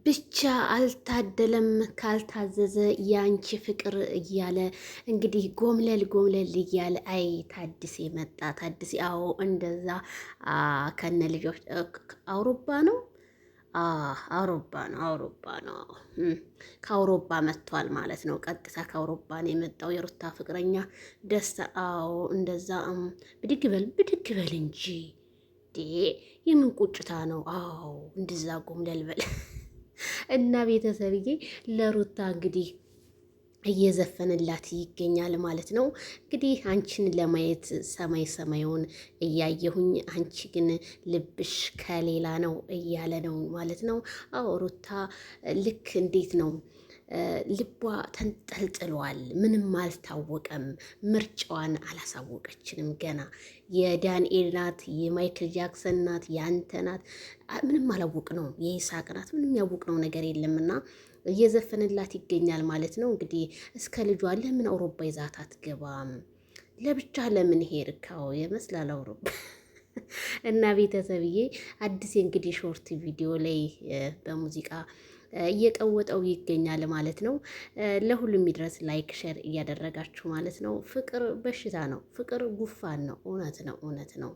ብቻ አልታደለም ካልታዘዘ ያንቺ ፍቅር እያለ እንግዲህ ጎምለል ጎምለል እያለ አይ ታድሴ መጣ ታድሴ። አዎ እንደዛ ከነ ልጆች አውሮፓ ነው። አውሮፓ ነው አውሮፓ ነው። ከአውሮፓ መጥቷል ማለት ነው። ቀጥታ ከአውሮፓ ነው የመጣው የሩታ ፍቅረኛ ደስታ። አዎ እንደዛ ብድግ በል እንጂ የምን ቁጭታ ነው? አዎ እንደዛ ጎምለል በል እና ቤተሰብዬ ለሩታ እንግዲህ እየዘፈንላት ይገኛል ማለት ነው። እንግዲህ አንቺን ለማየት ሰማይ ሰማዩን እያየሁኝ አንቺ ግን ልብሽ ከሌላ ነው እያለ ነው ማለት ነው። አዎ ሩታ ልክ እንዴት ነው ልቧ ተንጠልጥሏል። ምንም አልታወቀም። ምርጫዋን አላሳወቀችንም ገና። የዳንኤል ናት፣ የማይክል ጃክሰን ናት፣ የአንተ ናት፣ ምንም አላወቅ ነው። የይሳቅ ናት፣ ምንም ያወቅነው ነገር የለምና እየዘፈንላት ይገኛል ማለት ነው። እንግዲህ እስከ ልጇ ለምን አውሮፓ ይዛት አትገባም? ለብቻ ለምን ሄድካው ይመስላል አውሮፓ እና ቤተሰብዬ አዲስ እንግዲህ ሾርት ቪዲዮ ላይ በሙዚቃ እየቀወጠው ይገኛል ማለት ነው። ለሁሉም ይድረስ ላይክ ሼር እያደረጋችሁ ማለት ነው። ፍቅር በሽታ ነው። ፍቅር ጉፋን ነው። እውነት ነው፣ እውነት ነው።